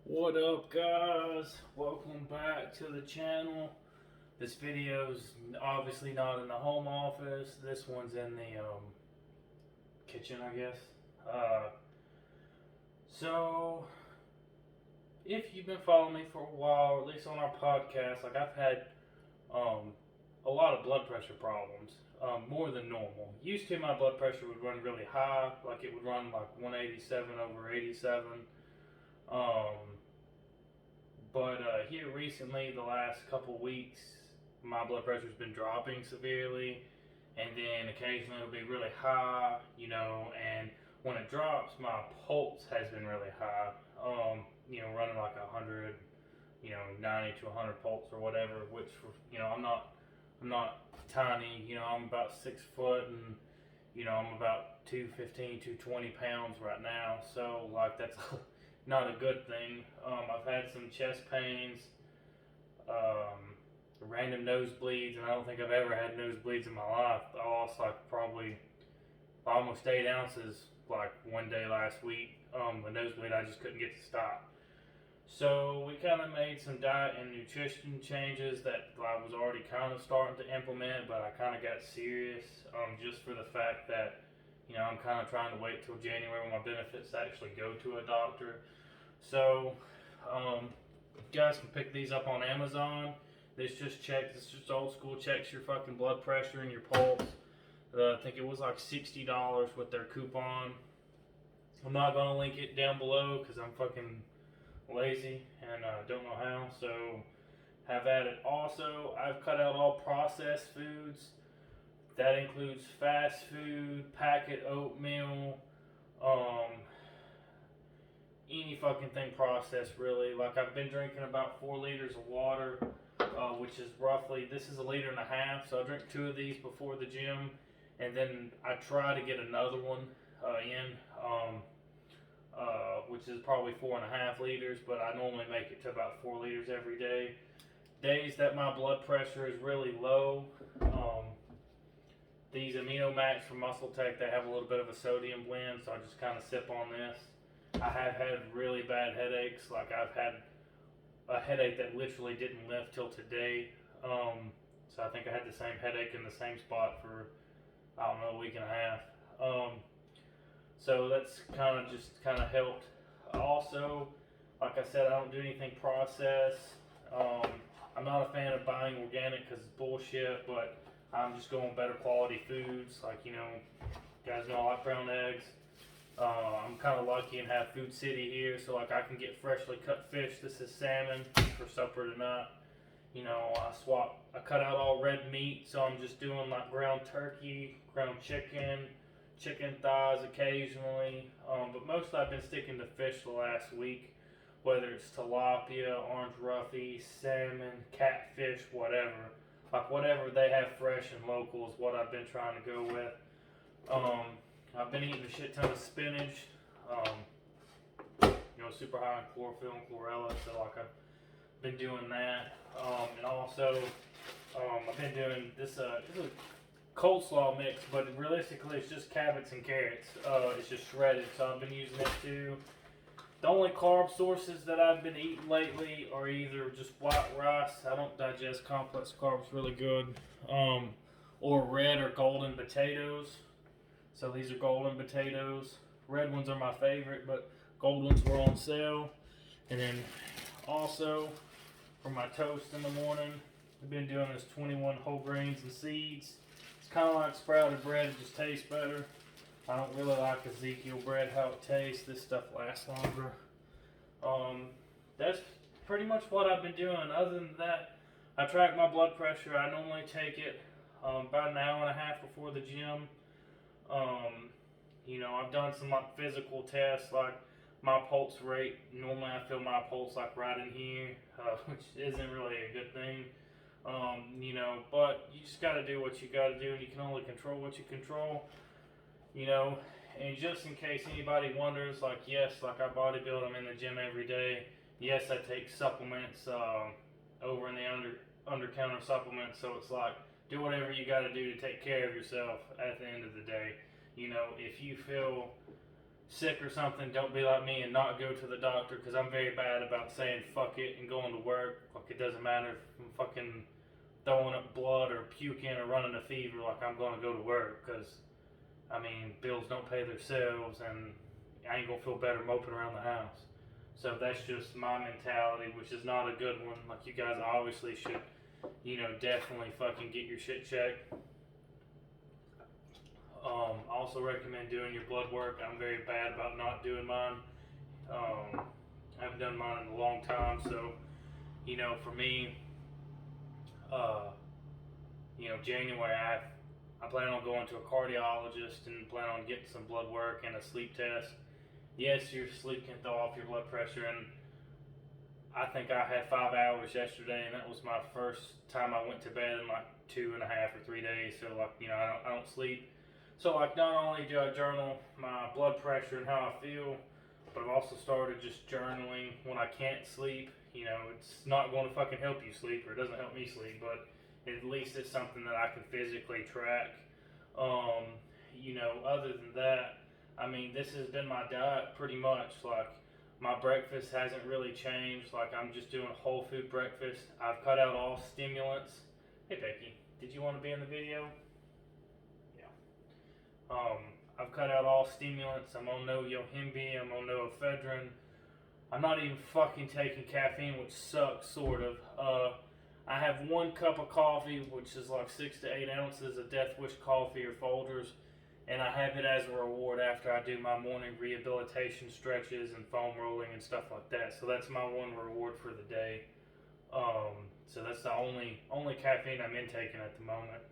What up, guys? Welcome back to the channel. This video's obviously not in the home office. This one's in the kitchen, I guess. Uh, so, if you've been following me for a while, or at least on our podcast, like I've had a lot of blood pressure problems, more than normal. Used to, my blood pressure would run really high, like it would run like 187 over 87. Um, But here recently, the last couple weeks, my blood pressure's been dropping severely, and then occasionally it'll be really high, and when it drops, my pulse has been really high, running like 100, 90 to 100 pulse or whatever, which, I'm not tiny, I'm about 6 foot and, I'm about 215, 220 pounds right now, so like that's not a good thing. I've had some chest pains, random nosebleeds, and I don't think I've ever had nosebleeds in my life. I lost like probably almost 8 ounces like one day last week. The nosebleed I just couldn't get to stop. So we kind of made some diet and nutrition changes that I was already kind of starting to implement, but I kind of got serious just for the fact that I'm kind of trying to wait till January when my benefits actually go to a doctor. So, you guys can pick these up on Amazon. This just old school checks your fucking blood pressure and your pulse. I think it was like $60 with their coupon. I'm not gonna link it down below because I'm fucking lazy and don't know how. So, have at it. Also, I've cut out all processed foods. That includes fast food, packet oatmeal, any fucking thing processed really. Like I've been drinking about 4 liters of water, which is roughly, this is 1.5 liters, so I drink 2 of these before the gym, and then I try to get another one in, which is probably 4.5 liters, but I normally make it to about 4 liters every day. Days that my blood pressure is really low, these Amino Max from Muscle Tech, they have a little bit of a sodium blend, so I just kind of sip on this. I have had really bad headaches. Like I've had a headache that literally didn't lift till today. So I think I had the same headache in the same spot for, I don't know, a week and a half. So that's kind of helped. Also, like I said, I don't do anything processed. I'm not a fan of buying organic because it's bullshit, but I'm just going better quality foods. Like, you guys know I like brown eggs. I'm kind of lucky and have Food City here, so like I can get freshly cut fish. This is salmon for supper tonight. I cut out all red meat, so I'm just doing like ground turkey, ground chicken, chicken thighs occasionally. But mostly I've been sticking to fish the last week, whether it's tilapia, orange roughy, salmon, catfish, whatever. Like whatever they have fresh and local is what I've been trying to go with. I've been eating a shit ton of spinach. Super high in chlorophyll and chlorella, so like I've been doing that. And also, I've been doing this is a coleslaw mix, but realistically it's just carrots and carrots. It's just shredded, so I've been using it too. The only carb sources that I've been eating lately are either just white rice. I don't digest complex carbs really good. Or red or golden potatoes. So these are golden potatoes. Red ones are my favorite, but gold ones were on sale. And then also for my toast in the morning, I've been doing this 21 whole grains and seeds. It's kind of like sprouted bread, it just tastes better. I don't really like Ezekiel bread, how it tastes. This stuff lasts longer. That's pretty much what I've been doing. Other than that, I track my blood pressure. I normally take it about an hour and a half before the gym. I've done some like physical tests, like my pulse rate. Normally I feel my pulse like right in here, which isn't really a good thing. But you just got to do what you got to do, and you can only control what you control. And just in case anybody wonders, like yes, like I bodybuild, I'm in the gym every day. Yes, I take supplements over in the under counter supplements, so it's like do whatever you got to do to take care of yourself at the end of the day. If you feel sick or something, don't be like me and not go to the doctor, because I'm very bad about saying fuck it and going to work. Like, it doesn't matter if I'm fucking throwing up blood or puking or running a fever, like, I'm going to go to work, because, I mean, bills don't pay themselves, and I ain't going to feel better moping around the house. So that's just my mentality, which is not a good one. Like, you guys obviously should, definitely fucking get your shit checked. Also recommend doing your blood work. I'm very bad about not doing mine. I haven't done mine in a long time, so, for me, January, I plan on going to a cardiologist and plan on getting some blood work and a sleep test. Yes, your sleep can throw off your blood pressure, and I think I had 5 hours yesterday, and that was my first time I went to bed in like 2.5 or 3 days. So, like, I don't sleep. So, like, not only do I journal my blood pressure and how I feel, but I've also started just journaling when I can't sleep. It's not going to fucking help you sleep, or it doesn't help me sleep, but at least it's something that I can physically track. Other than that, I mean, this has been my diet pretty much. Like, my breakfast hasn't really changed. Like, I'm just doing a whole food breakfast. I've cut out all stimulants. Hey, Becky, did you want to be in the video? Yeah. I've cut out all stimulants. I'm on no Yohimbe. I'm on no ephedrine. I'm not even fucking taking caffeine, which sucks, sort of. I have 1 cup of coffee, which is like 6 to 8 ounces of Death Wish coffee or Folgers, and I have it as a reward after I do my morning rehabilitation stretches and foam rolling and stuff like that. So that's my one reward for the day. So that's the only caffeine I'm intaking at the moment.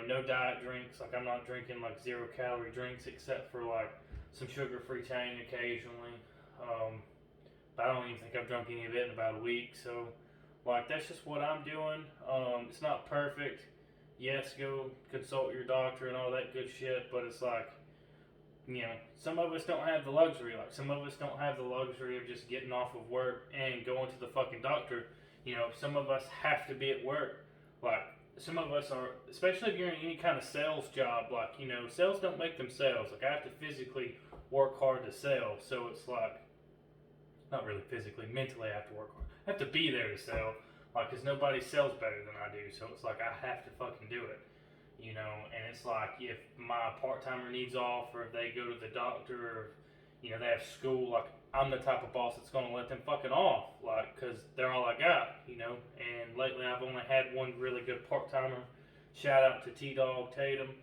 No diet drinks. Like, I'm not drinking like 0-calorie drinks except for like some sugar-free Tang occasionally. But I don't even think I've drunk any of it in about a week. So, like, that's just what I'm doing. It's not perfect. Yes, go consult your doctor and all that good shit, but it's like, some of us don't have the luxury. Like, some of us don't have the luxury of just getting off of work and going to the fucking doctor. Some of us have to be at work. Like, some of us are, especially if you're in any kind of sales job, like, sales don't make themselves. Like, I have to physically work hard to sell. So it's like, not really physically, mentally I have to work hard. I have to be there to sell. Like, because nobody sells better than I do, so it's like I have to fucking do it, and it's like, if my part-timer needs off, or if they go to the doctor, or, they have school, like, I'm the type of boss that's going to let them fucking off, like, because they're all I got, and lately I've only had one really good part-timer. Shout out to T-Dog Tatum.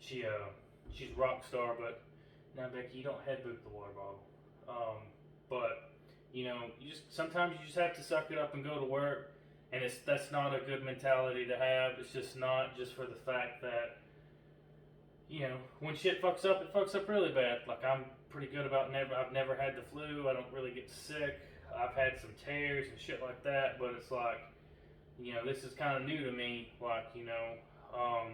She's a rock star, but now, Becky, you don't headboot the water bottle. But sometimes you just have to suck it up and go to work, and that's not a good mentality to have. It's just not, just for the fact that, when shit fucks up, it fucks up really bad. Like, I'm pretty good about I've never had the flu. I don't really get sick. I've had some tears and shit like that, but it's like, this is kind of new to me. Like, I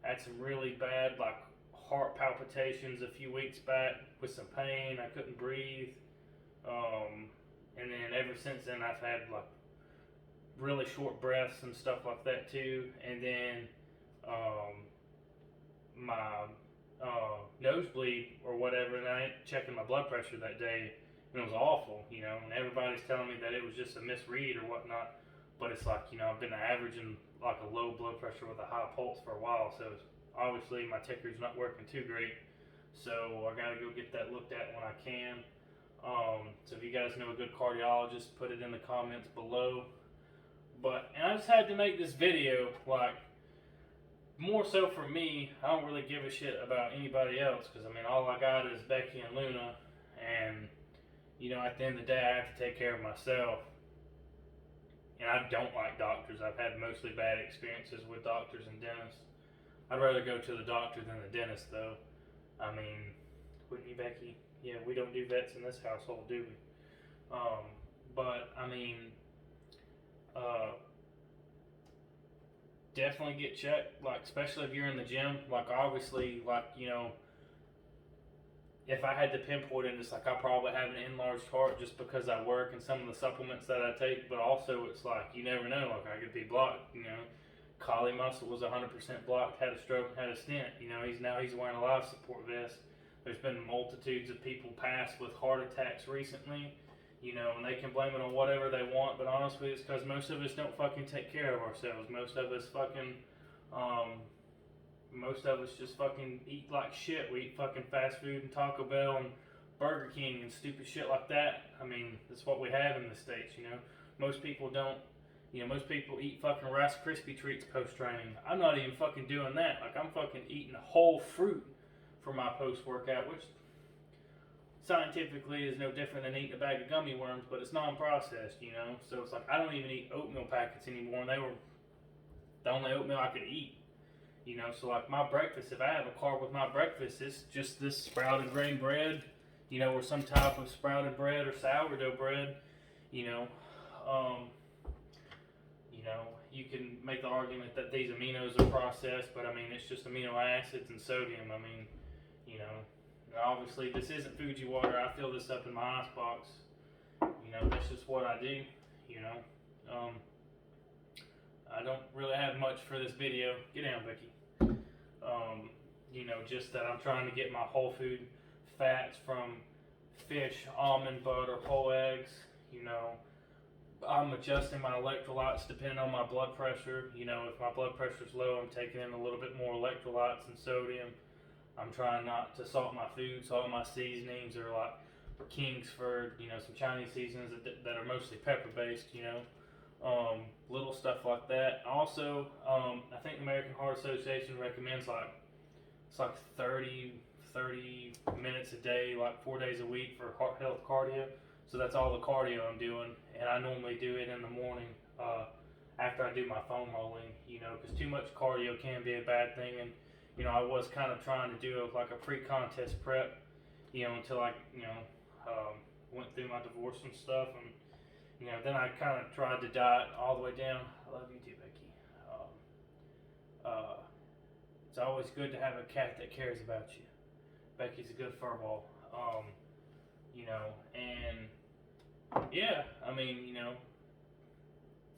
had some really bad, like, heart palpitations a few weeks back with some pain. I couldn't breathe. And then ever since then, I've had like really short breaths and stuff like that too. And then my nosebleed or whatever, and I ain't checking my blood pressure that day, and it was awful, and everybody's telling me that it was just a misread or whatnot. But it's like, I've been averaging like a low blood pressure with a high pulse for a while, so obviously my ticker's not working too great. So I gotta go get that looked at when I can. So if you guys know a good cardiologist, put it in the comments below. And I just had to make this video, like, more so for me. I don't really give a shit about anybody else, because, I mean, all I got is Becky and Luna, and, at the end of the day, I have to take care of myself. And I don't like doctors. I've had mostly bad experiences with doctors and dentists. I'd rather go to the doctor than the dentist, though. I mean, wouldn't you, Becky? Yeah, we don't do vets in this household, do we? But, I mean, definitely get checked, like, especially if you're in the gym. Like, obviously, like, if I had to pinpoint it, it's like I probably have an enlarged heart just because I work and some of the supplements that I take. But also, it's like, you never know. Like, I could be blocked, Collie muscle was 100% blocked, had a stroke, and had a stent. You know, he's wearing a life support vest. There's been multitudes of people pass with heart attacks recently, you know, and they can blame it on whatever they want, but honestly, it's because most of us don't fucking take care of ourselves. Most of us just fucking eat like shit. We eat fucking fast food and Taco Bell and Burger King and stupid shit like that. I mean, that's what we have in the States, you know. Most people don't, you know, most people eat fucking Rice Krispie treats post-training. I'm not even fucking doing that. Like, I'm fucking eating whole fruit for my post-workout, which scientifically is no different than eating a bag of gummy worms, but it's non-processed, you know. So it's like, I don't even eat oatmeal packets anymore, and they were the only oatmeal I could eat. You know, so like my breakfast, if I have a carb with my breakfast, it's just this sprouted grain bread, you know, or some type of sprouted bread or sourdough bread, you know. You know, you can make the argument that these aminos are processed, but I mean, it's just amino acids and sodium. I mean, you know, obviously this isn't Fuji water. I fill this up in my icebox. You know, that's just what I do, you know. I don't really have much for this video. Get down, Becky. You know, just that I'm trying to get my whole food fats from fish, almond butter, whole eggs. You know, I'm adjusting my electrolytes depending on my blood pressure. You know, if my blood pressure is low, I'm taking in a little bit more electrolytes and sodium. I'm trying not to salt my food, so all my seasonings are like Kingsford, you know, some Chinese seasonings that are mostly pepper based, you know. Little stuff like that. Also, I think the American Heart Association recommends it's like 30 minutes a day, like 4 days a week for heart health cardio. So that's all the cardio I'm doing, and I normally do it in the morning after I do my foam rolling, you know, because too much cardio can be a bad thing. And you know, I was kind of trying to do like a pre-contest prep, you know, until I, you know, went through my divorce and stuff, and you know, then I kind of tried to diet all the way down. I love you too, Becky. It's always good to have a cat that cares about you. Becky's a good furball. You know, and yeah, I mean, you know,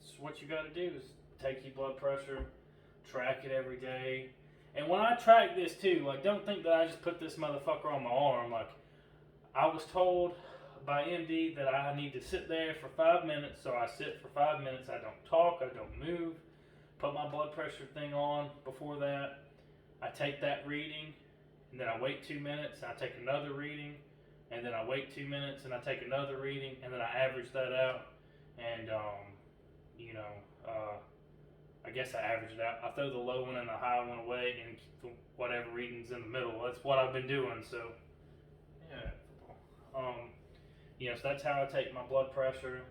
it's what you got to do is take your blood pressure, track it every day. And when I track this too, like, don't think that I just put this motherfucker on my arm. Like, I was told by MD that I need to sit there for 5 minutes, so I sit for 5 minutes. I don't talk, I don't move. Put my blood pressure thing on before that. I take that reading, and then I wait 2 minutes, and I take another reading, and then I wait 2 minutes, and I take another reading, and then I average that out. And you know, I guess I average it out. I throw the low one and the high one away, and keep whatever readings in the middle. That's what I've been doing. So yeah. You know, so that's how I take my blood pressure.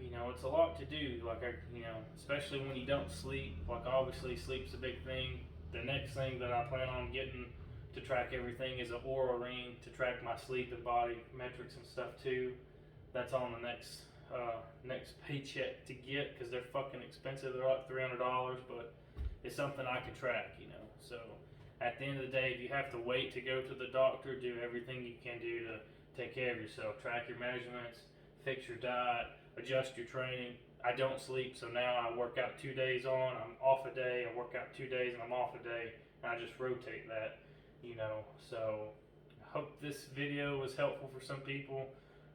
You know, it's a lot to do. Like, you know, especially when you don't sleep. Like, obviously, sleep's a big thing. The next thing that I plan on getting to track everything is an Oura ring to track my sleep and body metrics and stuff too. That's on the next paycheck to get, because they're fucking expensive. They're like $300, but it's something I can track. You know, so. At the end of the day, if you have to wait to go to the doctor, do everything you can do to take care of yourself. Track your measurements, fix your diet, adjust your training. I don't sleep, so now I work out 2 days on, I'm off a day, I work out 2 days and I'm off a day, and I just rotate that, you know. So I hope this video was helpful for some people.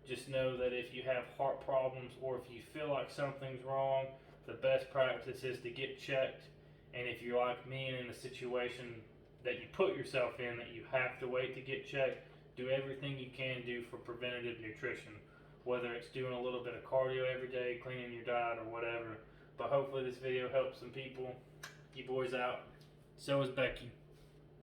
Just know that if you have heart problems or if you feel like something's wrong, the best practice is to get checked. And if you're like me and in a situation that you put yourself in, that you have to wait to get checked, do everything you can do for preventative nutrition, whether it's doing a little bit of cardio every day, cleaning your diet, or whatever. But hopefully this video helps some people. You boys out. So is Becky.